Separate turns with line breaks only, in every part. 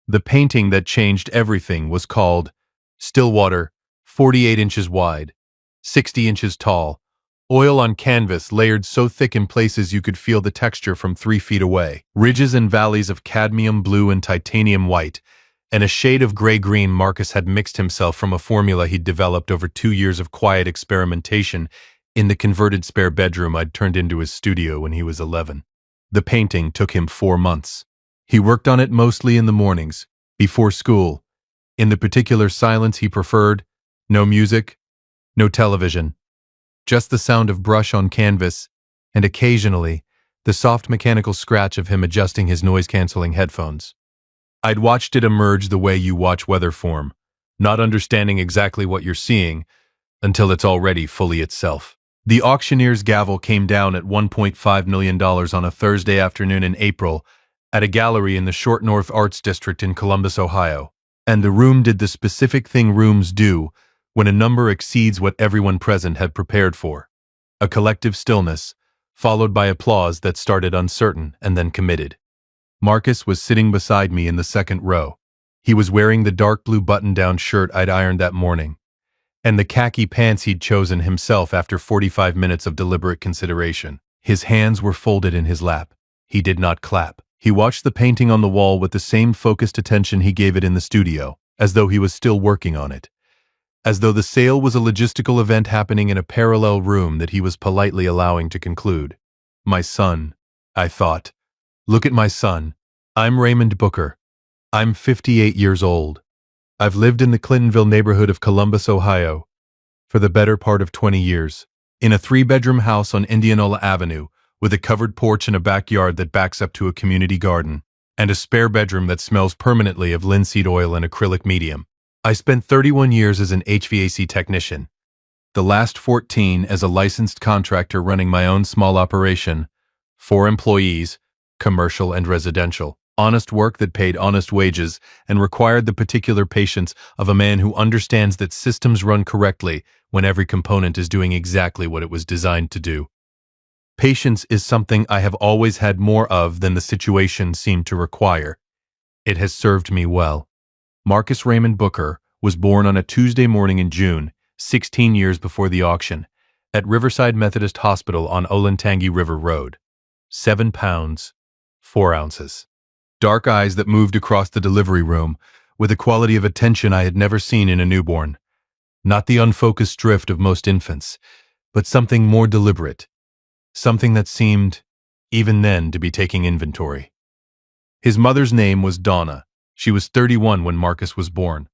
The painting that changed everything was called Stillwater, 48 inches wide, 60 inches tall, oil on canvas layered so thick in places you could feel the texture from 3 feet away, ridges and valleys of cadmium blue and titanium white, and a shade of gray-green. Marcus had mixed himself from a formula he'd developed over 2 years of quiet experimentation in the converted spare bedroom I'd turned into his studio when he was 11. The painting took him 4 months. He worked on it mostly in the mornings, before school, in the particular silence he preferred. No music, no television, just the sound of brush on canvas, and occasionally, the soft mechanical scratch of him adjusting his noise-canceling headphones. I'd watched it emerge the way you watch weather form, not understanding exactly what you're seeing until it's already fully itself. The auctioneer's gavel came down at $1.5 million on a Thursday afternoon in April at a gallery in the Short North Arts District in Columbus, Ohio. And the room did the specific thing rooms do when a number exceeds what everyone present had prepared for. A collective stillness, followed by applause that started uncertain and then committed. Marcus was sitting beside me in the second row. He was wearing the dark blue button-down shirt I'd ironed that morning, and the khaki pants he'd chosen himself after 45 minutes of deliberate consideration. His hands were folded in his lap. He did not clap. He watched the painting on the wall with the same focused attention he gave it in the studio, as though he was still working on it. As though the sale was a logistical event happening in a parallel room that he was politely allowing to conclude. My son, I thought. Look at my son. I'm Raymond Booker. I'm 58 years old. I've lived in the Clintonville neighborhood of Columbus, Ohio, for the better part of 20 years, in a 3-bedroom house on Indianola Avenue, with a covered porch and a backyard that backs up to a community garden, and a spare bedroom that smells permanently of linseed oil and acrylic medium. I spent 31 years as an HVAC technician, the last 14 as a licensed contractor running my own small operation, 4 employees, commercial and residential. Honest work that paid honest wages and required the particular patience of a man who understands that systems run correctly when every component is doing exactly what it was designed to do. Patience is something I have always had more of than the situation seemed to require. It has served me well. Marcus Raymond Booker was born on a Tuesday morning in June, 16 years before the auction, at Riverside Methodist Hospital on Olentangy River Road. 7 pounds, 4 ounces. Dark eyes that moved across the delivery room with a quality of attention I had never seen in a newborn. Not the unfocused drift of most infants, but something more deliberate. Something that seemed, even then, to be taking inventory. His mother's name was Donna. She was 31 when Marcus was born.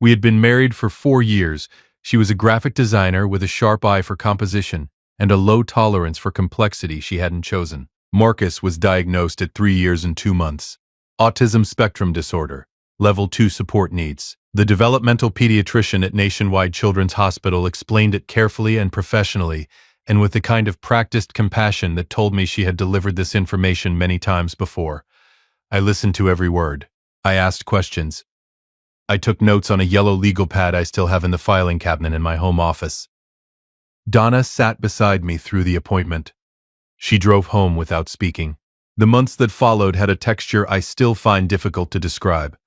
We had been married for 4 years. She was a graphic designer with a sharp eye for composition and a low tolerance for complexity she hadn't chosen. Marcus was diagnosed at 3 years and 2 months. Autism spectrum disorder, level 2 support needs. The developmental pediatrician at Nationwide Children's Hospital explained it carefully and professionally, and with the kind of practiced compassion that told me she had delivered this information many times before. I listened to every word. I asked questions. I took notes on a yellow legal pad I still have in the filing cabinet in my home office. Donna sat beside me through the appointment. She drove home without speaking. The months that followed had a texture I still find difficult to describe,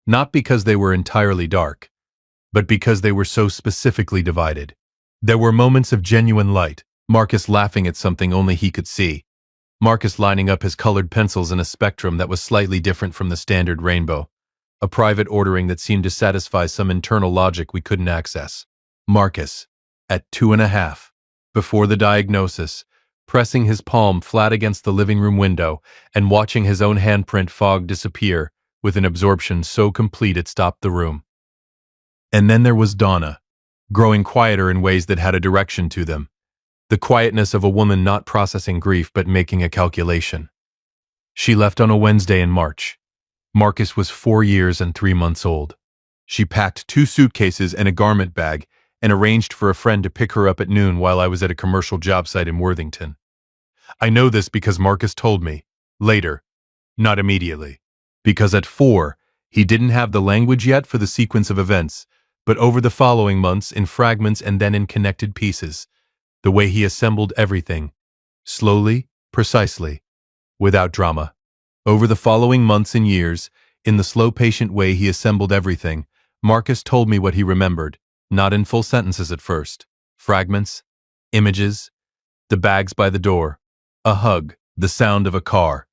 not because they were entirely dark, but because they were so specifically divided. There were moments of genuine light, Marcus laughing at something only he could see, Marcus lining up his colored pencils in a spectrum that was slightly different from the standard rainbow, a private ordering that seemed to satisfy some internal logic we couldn't access. Marcus, at 2.5, before the diagnosis, pressing his palm flat against the living room window and watching his own handprint fog disappear with an absorption so complete it stopped the room. And then there was Donna, growing quieter in ways that had a direction to them. The quietness of a woman not processing grief but making a calculation. She left on a Wednesday in March. Marcus was 4 years and 3 months old. She packed 2 suitcases and a garment bag and arranged for a friend to pick her up at noon while I was at a commercial job site in Worthington. I know this because Marcus told me, later, not immediately, because at 4, he didn't have the language yet for the sequence of events, but over the following months in fragments and then in connected pieces, the way he assembled everything, slowly, precisely, without drama. Over the following months and years, In the slow, patient way he assembled everything, Marcus told me what he remembered, not in full sentences at first. Fragments, images, the bags by the door, a hug, the sound of a car.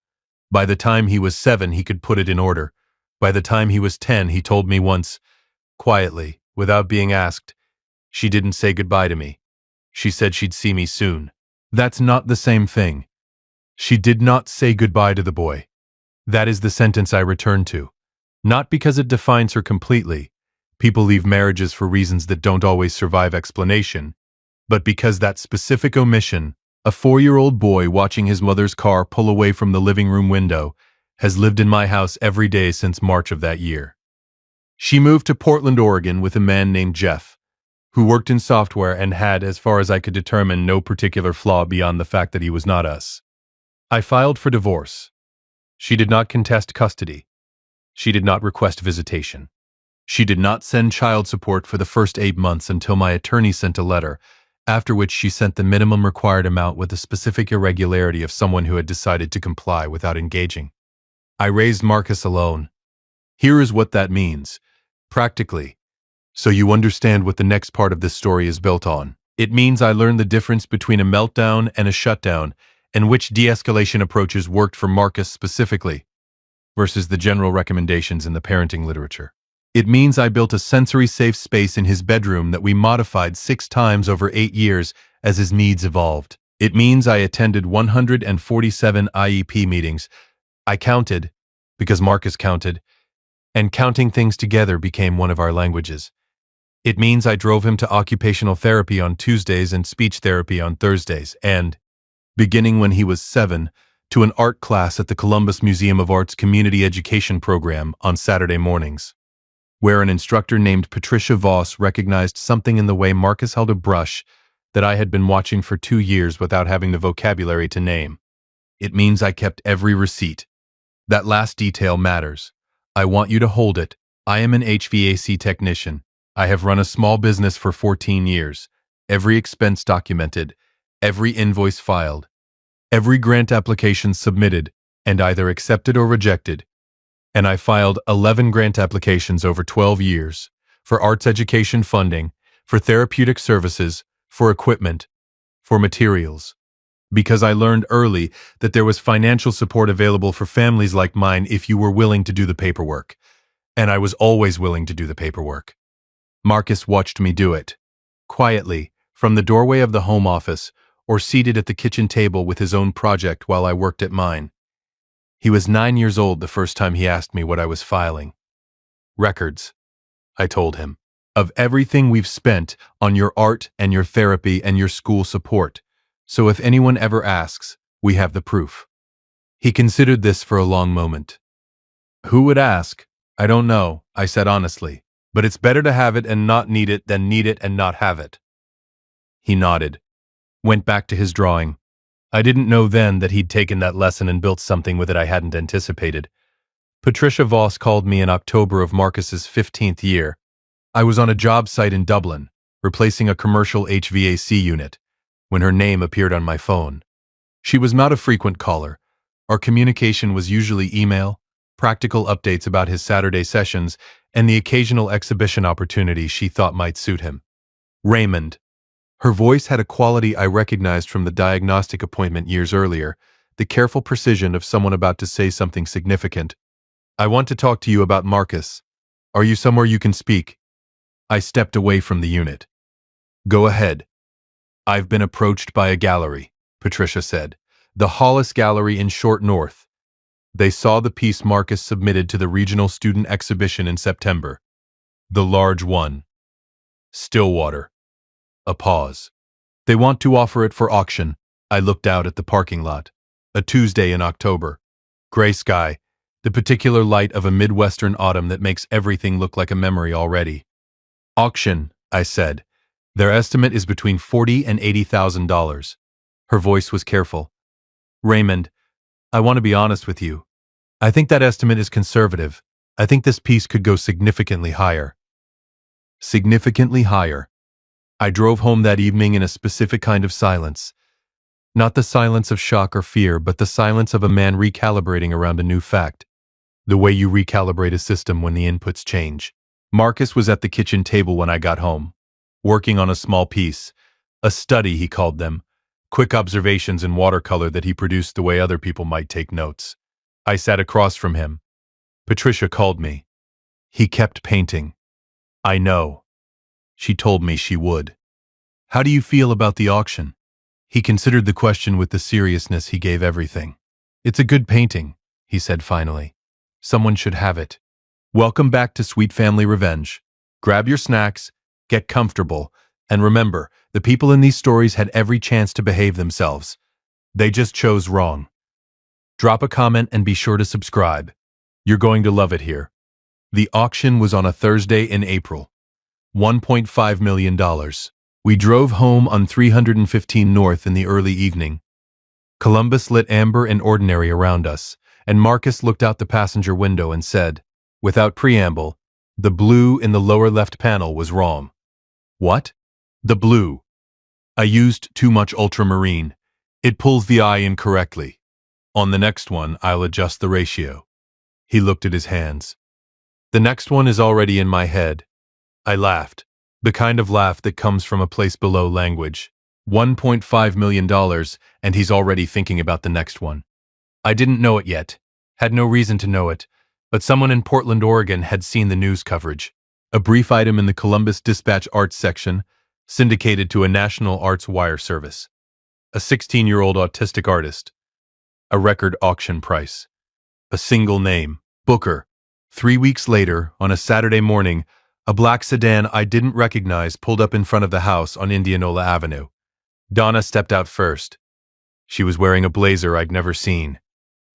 By the time he was 7, he could put it in order. By the time he was 10, he told me once, quietly, without being asked, she didn't say goodbye to me. She said she'd see me soon. That's not the same thing. She did not say goodbye to the boy. That is the sentence I return to. Not because it defines her completely. People leave marriages for reasons that don't always survive explanation. But because that specific omission, a 4-year-old boy watching his mother's car pull away from the living room window, has lived in my house every day since March of that year. She moved to Portland, Oregon with a man named Jeff, who worked in software and had, as far as I could determine, no particular flaw beyond the fact that he was not us. I filed for divorce. She did not contest custody. She did not request visitation. She did not send child support for the first 8 months until my attorney sent a letter, after which she sent the minimum required amount with the specific irregularity of someone who had decided to comply without engaging. I raised Marcus alone. Here is what that means, practically, so you understand what the next part of this story is built on. It means I learned the difference between a meltdown and a shutdown, and which de-escalation approaches worked for Marcus specifically, versus the general recommendations in the parenting literature. It means I built a sensory-safe space in his bedroom that we modified 6 times over 8 years as his needs evolved. It means I attended 147 IEP meetings. I counted, because Marcus counted, and counting things together became one of our languages. It means I drove him to occupational therapy on Tuesdays and speech therapy on Thursdays, and, beginning when he was 7, to an art class at the Columbus Museum of Art's community education program on Saturday mornings, where an instructor named Patricia Voss recognized something in the way Marcus held a brush that I had been watching for 2 years without having the vocabulary to name. It means I kept every receipt. That last detail matters. I want you to hold it. I am an HVAC technician. I have run a small business for 14 years. Every expense documented, every invoice filed, every grant application submitted and either accepted or rejected. And I filed 11 grant applications over 12 years for arts education funding, for therapeutic services, for equipment, for materials. Because I learned early that there was financial support available for families like mine if you were willing to do the paperwork. And I was always willing to do the paperwork. Marcus watched me do it. Quietly, from the doorway of the home office, or seated at the kitchen table with his own project while I worked at mine. He was 9 years old the first time he asked me what I was filing. Records, I told him, of everything we've spent on your art and your therapy and your school support. So if anyone ever asks, we have the proof. He considered this for a long moment. Who would ask? I don't know, I said honestly, but it's better to have it and not need it than need it and not have it. He nodded, went back to his drawing. I didn't know then that he'd taken that lesson and built something with it I hadn't anticipated. Patricia Voss called me in October of Marcus's 15th year. I was on a job site in Dublin, replacing a commercial HVAC unit, when her name appeared on my phone. She was not a frequent caller. Our communication was usually email, practical updates about his Saturday sessions, and the occasional exhibition opportunity she thought might suit him. Raymond. Her voice had a quality I recognized from the diagnostic appointment years earlier, the careful precision of someone about to say something significant. I want to talk to you about Marcus. Are you somewhere you can speak? I stepped away from the unit. Go ahead. I've been approached by a gallery, Patricia said. The Hollis Gallery in Short North. They saw the piece Marcus submitted to the regional student exhibition in September. The large one. Stillwater. A pause. They want to offer it for auction. I looked out at the parking lot. A Tuesday in October. Gray sky. The particular light of a Midwestern autumn that makes everything look like a memory already. Auction, I said. Their estimate is between $40,000 and $80,000. Her voice was careful. Raymond, I want to be honest with you. I think that estimate is conservative. I think this piece could go significantly higher. Significantly higher. I drove home that evening in a specific kind of silence. Not the silence of shock or fear, but the silence of a man recalibrating around a new fact. The way you recalibrate a system when the inputs change. Marcus was at the kitchen table when I got home, working on a small piece. A study, he called them. Quick observations in watercolor that he produced the way other people might take notes. I sat across from him. Patricia called me. He kept painting. I know. She told me she would. How do you feel about the auction? He considered the question with the seriousness he gave everything. It's a good painting, he said finally. Someone should have it. Welcome back to Sweet Family Revenge. Grab your snacks, get comfortable, and remember, the people in these stories had every chance to behave themselves. They just chose wrong. Drop a comment and be sure to subscribe. You're going to love it here. The auction was on a Thursday in April. $1.5 million. We drove home on 315 North in the early evening. Columbus lit amber and ordinary around us, and Marcus looked out the passenger window and said, without preamble, the blue in the lower left panel was wrong. What? The blue. I used too much ultramarine. It pulls the eye incorrectly. On the next one, I'll adjust the ratio. He looked at his hands. The next one is already in my head. I laughed, the kind of laugh that comes from a place below language. $1.5 million, and he's already thinking about the next one. I didn't know it yet, had no reason to know it, but someone in Portland, Oregon had seen the news coverage. A brief item in the Columbus Dispatch Arts section, syndicated to a national arts wire service. A 16-year-old autistic artist. A record auction price. A single name. Booker. 3 weeks later, on a Saturday morning, a black sedan I didn't recognize pulled up in front of the house on Indianola Avenue. Donna stepped out first. She was wearing a blazer I'd never seen.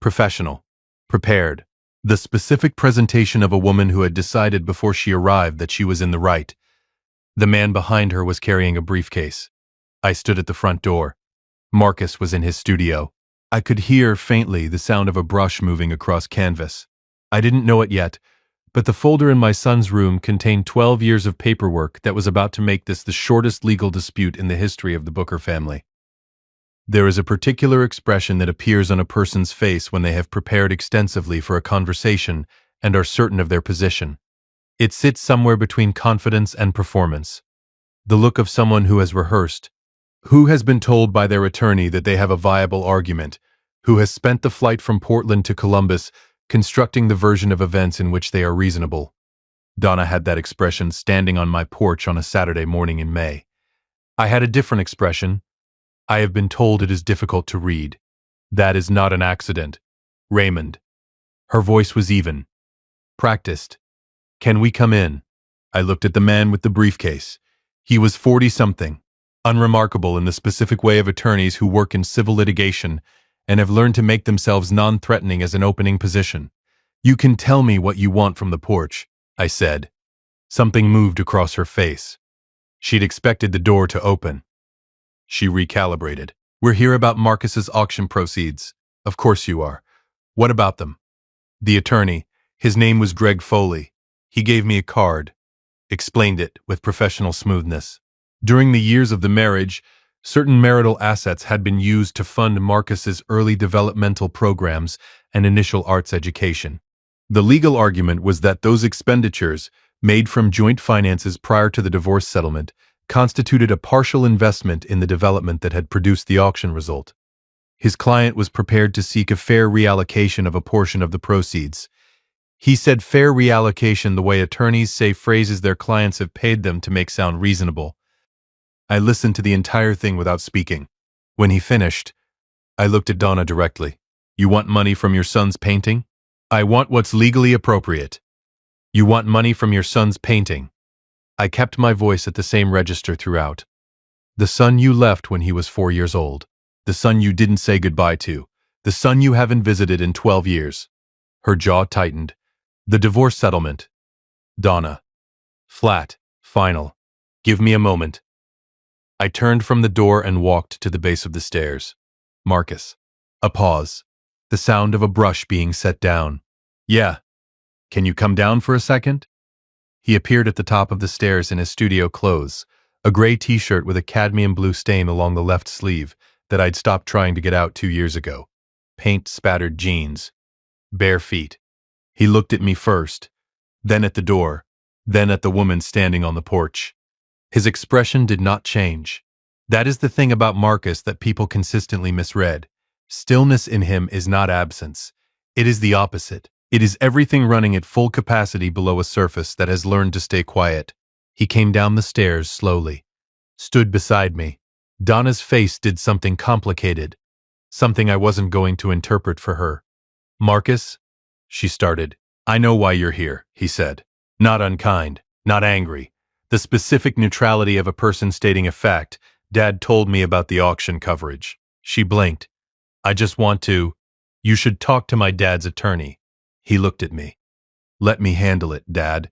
Professional. Prepared. The specific presentation of a woman who had decided before she arrived that she was in the right. The man behind her was carrying a briefcase. I stood at the front door. Marcus was in his studio. I could hear, faintly, the sound of a brush moving across canvas. I didn't know it yet, but the folder in my son's room contained 12 years of paperwork that was about to make this the shortest legal dispute in the history of the Booker family. There is a particular expression that appears on a person's face when they have prepared extensively for a conversation and are certain of their position. It sits somewhere between confidence and performance. The look of someone who has rehearsed, who has been told by their attorney that they have a viable argument, who has spent the flight from Portland to Columbus constructing the version of events in which they are reasonable. Donna had that expression standing on my porch on a Saturday morning in May. I had a different expression. I have been told it is difficult to read. That is not an accident. Raymond. Her voice was even. Practiced. Can we come in? I looked at the man with the briefcase. He was 40-something, unremarkable in the specific way of attorneys who work in civil litigation and have learned to make themselves non-threatening as an opening position. You can tell me what you want from the porch, I said. Something moved across her face. She'd expected the door to open. She recalibrated. We're here about Marcus's auction proceeds. Of course you are. What about them? The attorney, his name was Greg Foley. He gave me a card. Explained it with professional smoothness. During the years of the marriage, certain marital assets had been used to fund Marcus's early developmental programs and initial arts education. The legal argument was that those expenditures, made from joint finances prior to the divorce settlement, constituted a partial investment in the development that had produced the auction result. His client was prepared to seek a fair reallocation of a portion of the proceeds. He said fair reallocation the way attorneys say phrases their clients have paid them to make sound reasonable. I listened to the entire thing without speaking. When he finished, I looked at Donna directly. You want money from your son's painting? I want what's legally appropriate. You want money from your son's painting. I kept my voice at the same register throughout. The son you left when he was 4 years old. The son you didn't say goodbye to. The son you haven't visited in 12 years. Her jaw tightened. The divorce settlement. Donna. Flat. Final. Give me a moment. I turned from the door and walked to the base of the stairs. Marcus. A pause. The sound of a brush being set down. Yeah. Can you come down for a second? He appeared at the top of the stairs in his studio clothes, a gray t-shirt with a cadmium blue stain along the left sleeve that I'd stopped trying to get out 2 years ago. Paint-spattered jeans. Bare feet. He looked at me first, then at the door, then at the woman standing on the porch. His expression did not change. That is the thing about Marcus that people consistently misread. Stillness in him is not absence. It is the opposite. It is everything running at full capacity below a surface that has learned to stay quiet. He came down the stairs slowly, stood beside me. Donna's face did something complicated, something I wasn't going to interpret for her. "Marcus," she started. "I know why you're here," he said. Not unkind, not angry. The specific neutrality of a person stating a fact. Dad told me about the auction coverage. She blinked. "I just want to. You should talk to my dad's attorney." He looked at me. "Let me handle it, Dad."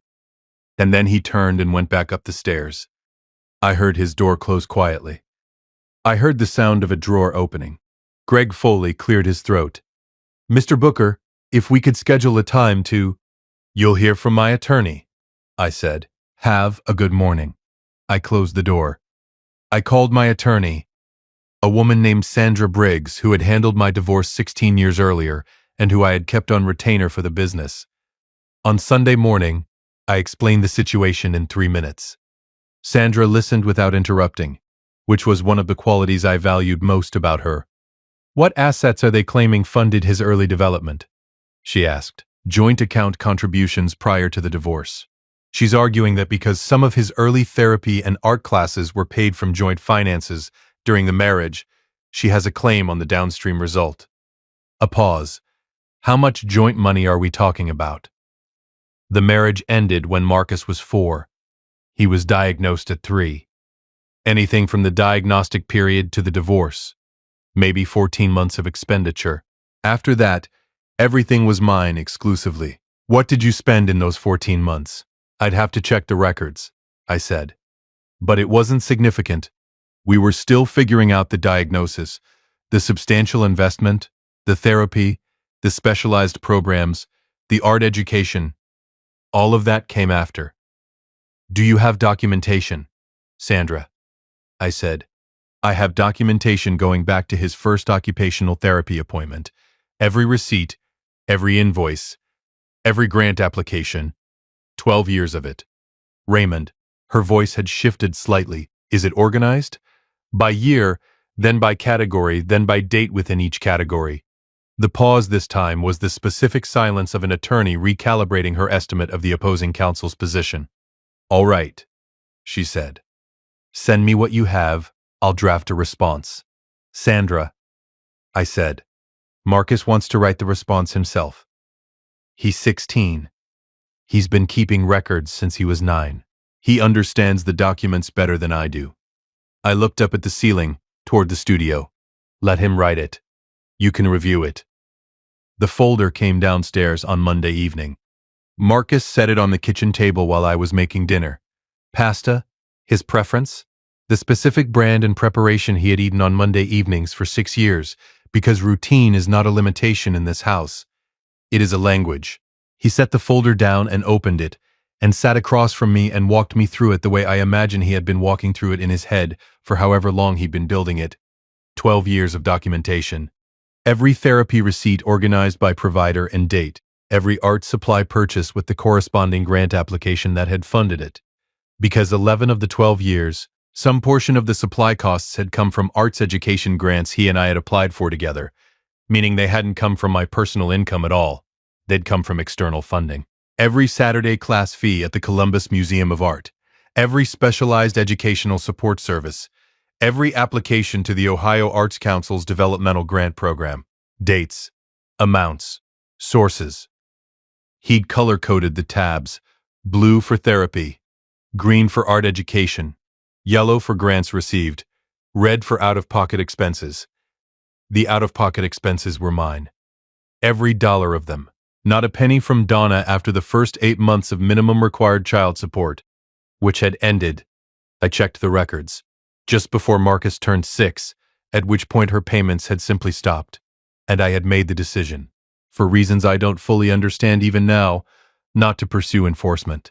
And then he turned and went back up the stairs. I heard his door close quietly. I heard the sound of a drawer opening. Greg Foley cleared his throat. "Mr. Booker, if we could schedule a time to—" "You'll hear from my attorney," I said. "Have a good morning." I closed the door. I called my attorney, a woman named Sandra Briggs, who had handled my divorce 16 years earlier and who I had kept on retainer for the business. On Sunday morning, I explained the situation in 3 minutes. Sandra listened without interrupting, which was one of the qualities I valued most about her. "What assets are they claiming funded his early development?" she asked. "Joint account contributions prior to the divorce. She's arguing that because some of his early therapy and art classes were paid from joint finances during the marriage, she has a claim on the downstream result." A pause. "How much joint money are we talking about?" The marriage ended when Marcus was 4. He was diagnosed at 3. Anything from the diagnostic period to the divorce. Maybe 14 months of expenditure. After that, everything was mine exclusively. "What did you spend in those 14 months?" "I'd have to check the records," I said. But it wasn't significant. We were still figuring out the diagnosis, the substantial investment, the therapy, the specialized programs, the art education. All of that came after. "Do you have documentation, Sandra?" I said. "I have documentation going back to his first occupational therapy appointment. Every receipt, every invoice, every grant application. 12 years of it." "Raymond," her voice had shifted slightly. "Is it organized? By year, then by category, then by date within each category?" The pause this time was the specific silence of an attorney recalibrating her estimate of the opposing counsel's position. "All right," she said. "Send me what you have. I'll draft a response." "Sandra," I said. "Marcus wants to write the response himself. He's 16. He's been keeping records since he was 9. He understands the documents better than I do." I looked up at the ceiling, toward the studio. "Let him write it. You can review it." The folder came downstairs on Monday evening. Marcus set it on the kitchen table while I was making dinner. Pasta, his preference, the specific brand and preparation he had eaten on Monday evenings for 6 years, because routine is not a limitation in this house. It is a language. He set the folder down and opened it, and sat across from me and walked me through it the way I imagine he had been walking through it in his head for however long he'd been building it. 12 years of documentation. Every therapy receipt organized by provider and date. Every art supply purchase with the corresponding grant application that had funded it. Because 11 of the 12 years, some portion of the supply costs had come from arts education grants he and I had applied for together, meaning they hadn't come from my personal income at all. They'd come from external funding. Every Saturday class fee at the Columbus Museum of Art. Every specialized educational support service. Every application to the Ohio Arts Council's developmental grant program. Dates. Amounts. Sources. He'd color-coded the tabs. Blue for therapy. Green for art education. Yellow for grants received. Red for out-of-pocket expenses. The out-of-pocket expenses were mine. Every dollar of them. Not a penny from Donna after the first 8 months of minimum required child support, which had ended. I checked the records. Just before Marcus turned 6, at which point her payments had simply stopped, and I had made the decision, for reasons I don't fully understand even now, not to pursue enforcement.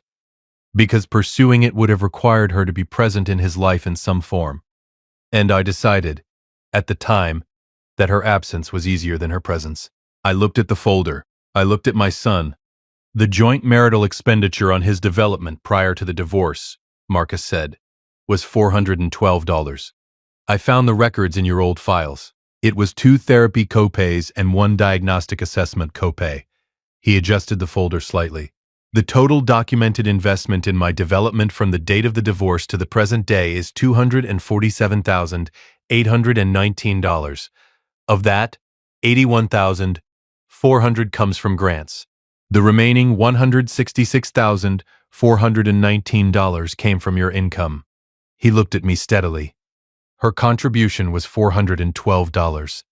Because pursuing it would have required her to be present in his life in some form. And I decided, at the time, that her absence was easier than her presence. I looked at the folder. I looked at my son. The joint marital expenditure on his development prior to the divorce, Marcus said, was $412. I found the records in your old files. It was 2 therapy copays and 1 diagnostic assessment copay. He adjusted the folder slightly. The total documented investment in my development from the date of the divorce to the present day is $247,819. Of that, $81,400 comes from grants. The remaining $166,419 came from your income. He looked at me steadily. Her contribution was $412.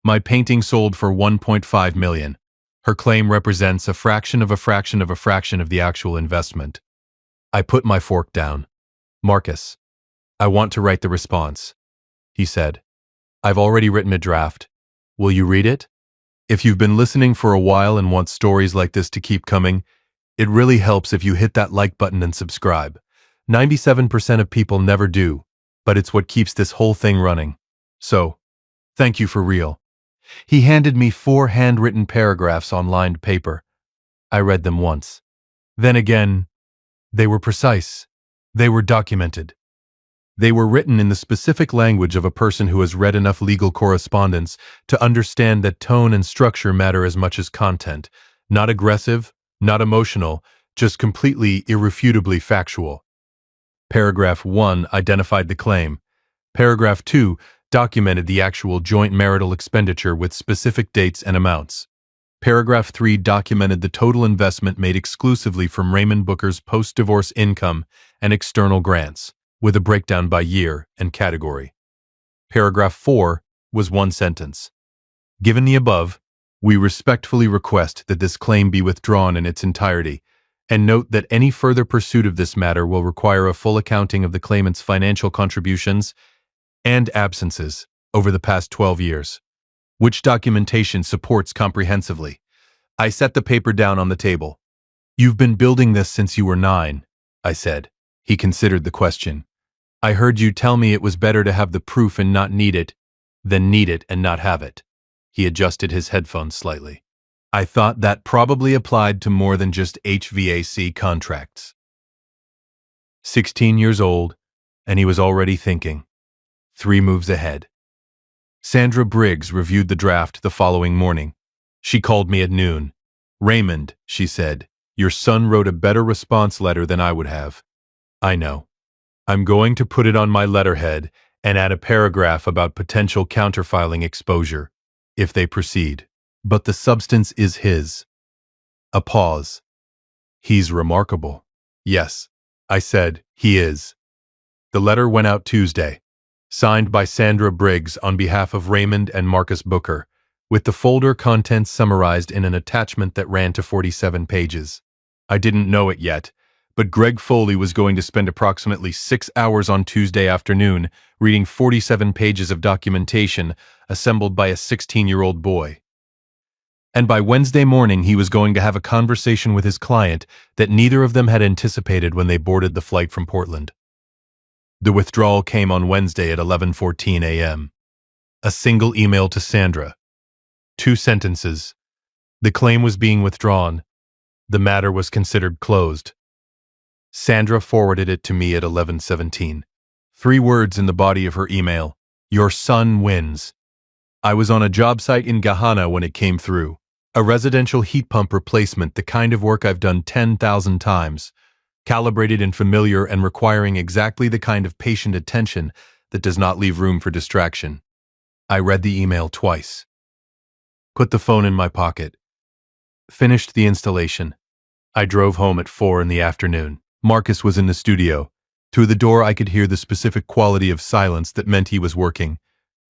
My painting sold for $1.5 million. Her claim represents a fraction of a fraction of a fraction of the actual investment. I put my fork down. Marcus, I want to write the response, he said. I've already written a draft. Will you read it? If you've been listening for a while and want stories like this to keep coming, it really helps if you hit that like button and subscribe. 97% of people never do, but it's what keeps this whole thing running. So, thank you for real. He handed me 4 handwritten paragraphs on lined paper. I read them once. Then again, they were precise. They were documented. They were written in the specific language of a person who has read enough legal correspondence to understand that tone and structure matter as much as content. Not aggressive, not emotional, just completely, irrefutably factual. Paragraph 1 identified the claim. Paragraph 2 documented the actual joint marital expenditure with specific dates and amounts. Paragraph 3 documented the total investment made exclusively from Raymond Booker's post-divorce income and external grants, with a breakdown by year and category. Paragraph 4 was 1 sentence. Given the above, we respectfully request that this claim be withdrawn in its entirety, and note that any further pursuit of this matter will require a full accounting of the claimant's financial contributions and absences over the past 12 years, which documentation supports comprehensively. I set the paper down on the table. You've been building this since you were 9, I said. He considered the question. I heard you tell me it was better to have the proof and not need it than need it and not have it. He adjusted his headphones slightly. I thought that probably applied to more than just HVAC contracts. 16 years old, and he was already thinking. 3 moves ahead. Sandra Briggs reviewed the draft the following morning. She called me at noon. Raymond, she said, your son wrote a better response letter than I would have. I know. I'm going to put it on my letterhead and add a paragraph about potential counterfiling exposure, if they proceed. But the substance is his. A pause. He's remarkable. Yes, I said, he is. The letter went out Tuesday, signed by Sandra Briggs on behalf of Raymond and Marcus Booker, with the folder contents summarized in an attachment that ran to 47 pages. I didn't know it yet, but Greg Foley was going to spend approximately 6 hours on Tuesday afternoon reading 47 pages of documentation assembled by a 16-year-old boy. And by Wednesday morning he was going to have a conversation with his client that neither of them had anticipated when they boarded the flight from Portland. The withdrawal came on Wednesday at 11:14 a.m. A single email to Sandra. 2 sentences. The claim was being withdrawn. The matter was considered closed. Sandra forwarded it to me at 11:17. 3 words in the body of her email. Your son wins. I was on a job site in Gahana when it came through. A residential heat pump replacement, the kind of work I've done 10,000 times. Calibrated and familiar and requiring exactly the kind of patient attention that does not leave room for distraction. I read the email twice. Put the phone in my pocket. Finished the installation. I drove home at 4 in the afternoon. Marcus was in the studio. Through the door I could hear the specific quality of silence that meant he was working.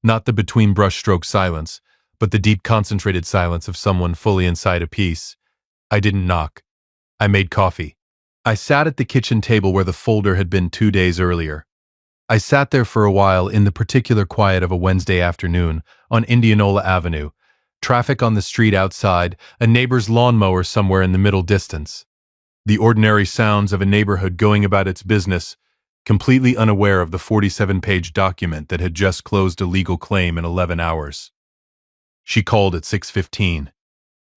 Not the between brushstroke silence, but the deep concentrated silence of someone fully inside a piece. I didn't knock. I made coffee. I sat at the kitchen table where the folder had been 2 days earlier. I sat there for a while in the particular quiet of a Wednesday afternoon on Indianola Avenue, traffic on the street outside, a neighbor's lawnmower somewhere in the middle distance. The ordinary sounds of a neighborhood going about its business, completely unaware of the 47-page document that had just closed a legal claim in 11 hours. She called at 6:15.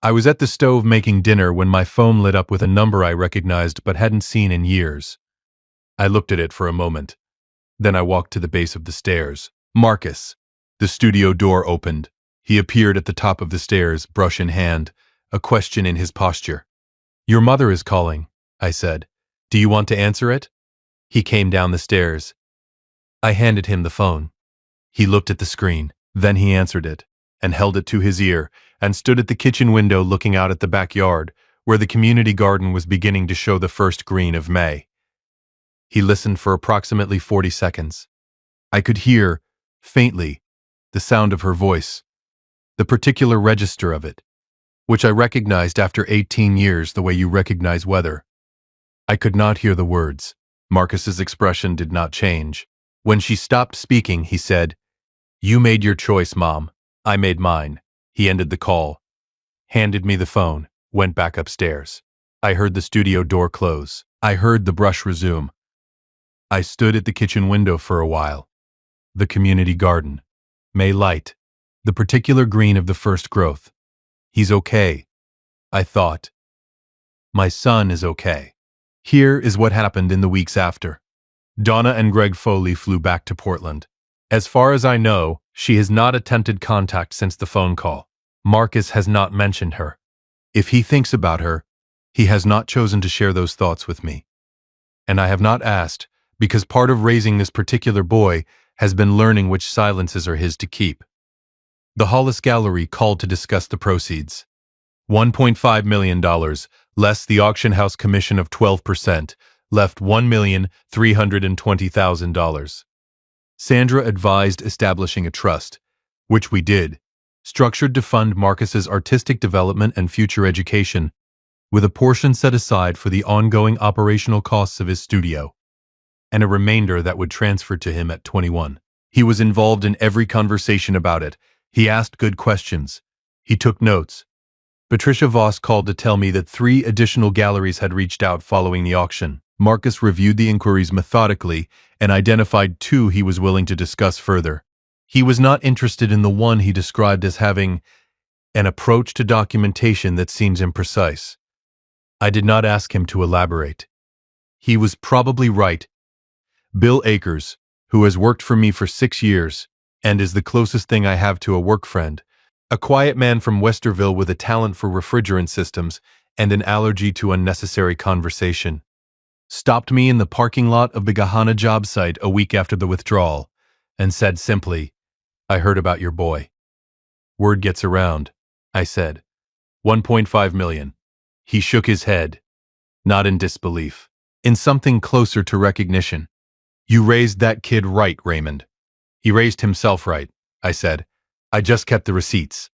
I was at the stove making dinner when my phone lit up with a number I recognized but hadn't seen in years. I looked at it for a moment. Then I walked to the base of the stairs. Marcus. The studio door opened. He appeared at the top of the stairs, brush in hand, a question in his posture. "Your mother is calling," I said. "Do you want to answer it?" He came down the stairs. I handed him the phone. He looked at the screen. Then he answered it, and held it to his ear, and stood at the kitchen window looking out at the backyard, where the community garden was beginning to show the first green of May. He listened for approximately 40 seconds. I could hear, faintly, the sound of her voice, the particular register of it, which I recognized after 18 years the way you recognize weather. I could not hear the words. Marcus's expression did not change. When she stopped speaking, he said, "You made your choice, Mom. I made mine." He ended the call, handed me the phone, went back upstairs. I heard the studio door close. I heard the brush resume. I stood at the kitchen window for a while. The community garden. May light. The particular green of the first growth. He's okay, I thought. My son is okay. Here is what happened in the weeks after. Donna and Greg Foley flew back to Portland. As far as I know, she has not attempted contact since the phone call. Marcus has not mentioned her. If he thinks about her, he has not chosen to share those thoughts with me. And I have not asked, because part of raising this particular boy has been learning which silences are his to keep. The Hollis Gallery called to discuss the proceeds. $1.5 million, less the auction house commission of 12%, left $1,320,000. Sandra advised establishing a trust, which we did, structured to fund Marcus's artistic development and future education, with a portion set aside for the ongoing operational costs of his studio, and a remainder that would transfer to him at 21. He was involved in every conversation about it. He asked good questions. He took notes. Patricia Voss called to tell me that 3 additional galleries had reached out following the auction. Marcus reviewed the inquiries methodically and identified 2 he was willing to discuss further. He was not interested in the one he described as having an approach to documentation that seems imprecise. I did not ask him to elaborate. He was probably right. Bill Akers, who has worked for me for 6 years, and is the closest thing I have to a work friend, a quiet man from Westerville with a talent for refrigerant systems and an allergy to unnecessary conversation, stopped me in the parking lot of the Gahana job site a week after the withdrawal and said simply, "I heard about your boy." "Word gets around," I said. $1.5 million. He shook his head, not in disbelief, in something closer to recognition. "You raised that kid right, Raymond." "He raised himself right," I said. "I just kept the receipts."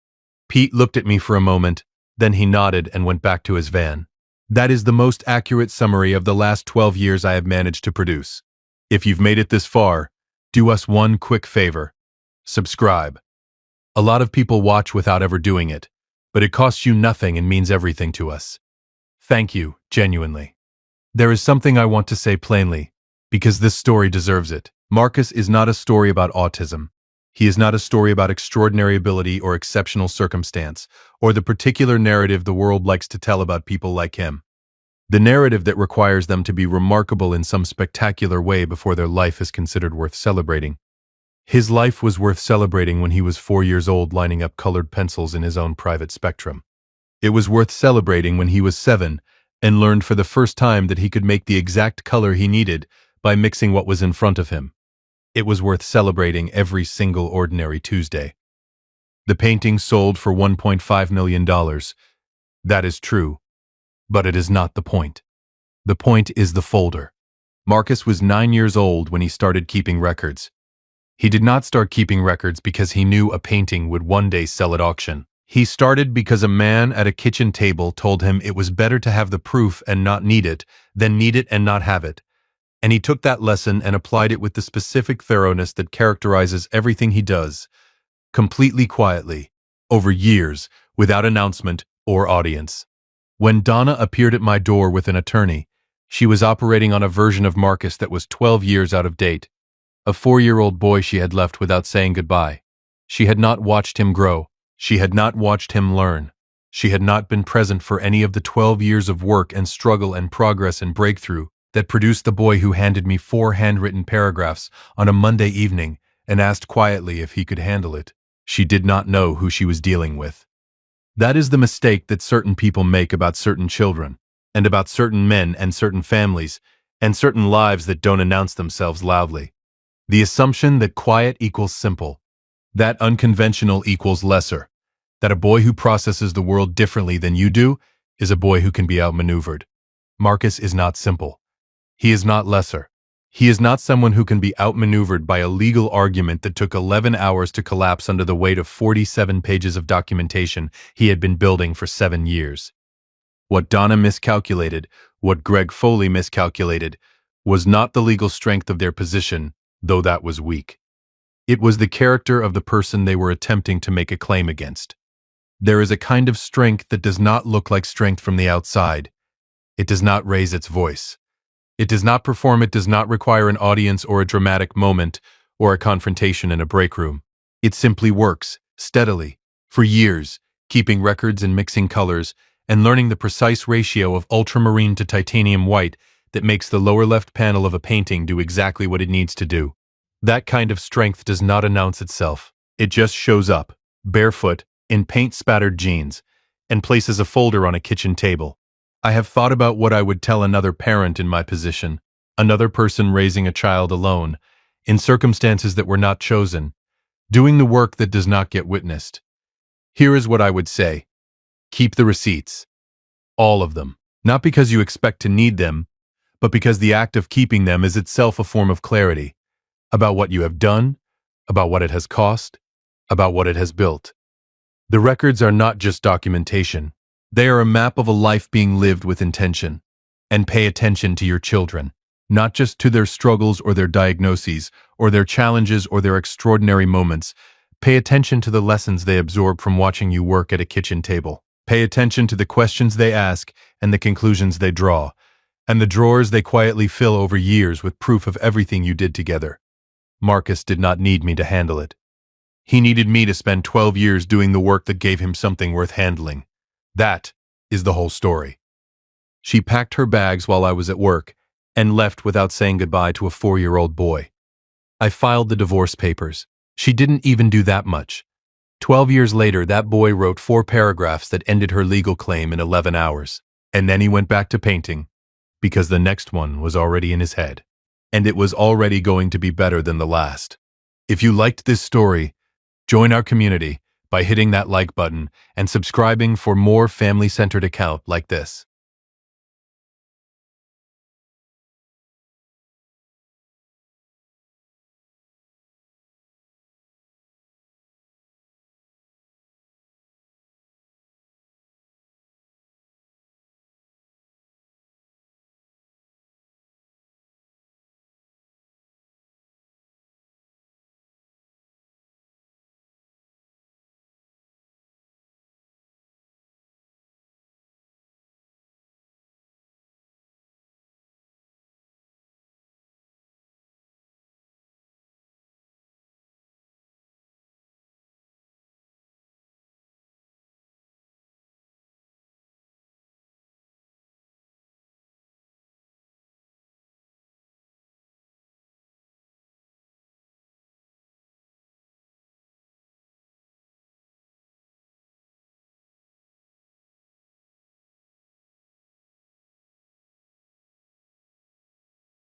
Pete looked at me for a moment, then he nodded and went back to his van. That is the most accurate summary of the last 12 years I have managed to produce. If you've made it this far, do us one quick favor. Subscribe. A lot of people watch without ever doing it, but it costs you nothing and means everything to us. Thank you, genuinely. There is something I want to say plainly, because this story deserves it. Marcus is not a story about autism. He is not a story about extraordinary ability or exceptional circumstance, or the particular narrative the world likes to tell about people like him. The narrative that requires them to be remarkable in some spectacular way before their life is considered worth celebrating. His life was worth celebrating when he was 4 years old lining up colored pencils in his own private spectrum. It was worth celebrating when he was 7 and learned for the first time that he could make the exact color he needed by mixing what was in front of him. It was worth celebrating every single ordinary Tuesday. The painting sold for $1.5 million. That is true, but it is not the point. The point is the folder. Marcus was 9 years old when he started keeping records. He did not start keeping records because he knew a painting would one day sell at auction. He started because a man at a kitchen table told him it was better to have the proof and not need it than need it and not have it. And he took that lesson and applied it with the specific thoroughness that characterizes everything he does, completely quietly, over years, without announcement or audience. When Donna appeared at my door with an attorney, she was operating on a version of Marcus that was 12 years out of date, a 4-year-old boy she had left without saying goodbye. She had not watched him grow. She had not watched him learn. She had not been present for any of the 12 years of work and struggle and progress and breakthrough that produced the boy who handed me 4 handwritten paragraphs on a Monday evening and asked quietly if he could handle it. She did not know who she was dealing with. That is the mistake that certain people make about certain children, and about certain men and certain families, and certain lives that don't announce themselves loudly. The assumption that quiet equals simple, that unconventional equals lesser, that a boy who processes the world differently than you do is a boy who can be outmaneuvered. Marcus is not simple. He is not lesser. He is not someone who can be outmaneuvered by a legal argument that took 11 hours to collapse under the weight of 47 pages of documentation he had been building for 7 years. What Donna miscalculated, what Greg Foley miscalculated, was not the legal strength of their position, though that was weak. It was the character of the person they were attempting to make a claim against. There is a kind of strength that does not look like strength from the outside. It does not raise its voice. It does not perform. It does not require an audience or a dramatic moment or a confrontation in a break room. It simply works, steadily, for years, keeping records and mixing colors and learning the precise ratio of ultramarine to titanium white that makes the lower left panel of a painting do exactly what it needs to do. That kind of strength does not announce itself. It just shows up, barefoot, in paint-spattered jeans, and places a folder on a kitchen table. I have thought about what I would tell another parent in my position, another person raising a child alone, in circumstances that were not chosen, doing the work that does not get witnessed. Here is what I would say. Keep the receipts. All of them. Not because you expect to need them, but because the act of keeping them is itself a form of clarity about what you have done, about what it has cost, about what it has built. The records are not just documentation. They are a map of a life being lived with intention. And pay attention to your children, not just to their struggles or their diagnoses, or their challenges or their extraordinary moments. Pay attention to the lessons they absorb from watching you work at a kitchen table. Pay attention to the questions they ask and the conclusions they draw, and the drawers they quietly fill over years with proof of everything you did together. Marcus did not need me to handle it. He needed me to spend 12 years doing the work that gave him something worth handling. That is the whole story. She packed her bags while I was at work and left without saying goodbye to a 4-year-old boy. I filed the divorce papers. She didn't even do that much. 12 years later, that boy wrote 4 paragraphs that ended her legal claim in 11 hours. And then he went back to painting, because the next one was already in his head. And it was already going to be better than the last. If you liked this story, join our community by hitting that like button and subscribing for more family-centered account like this.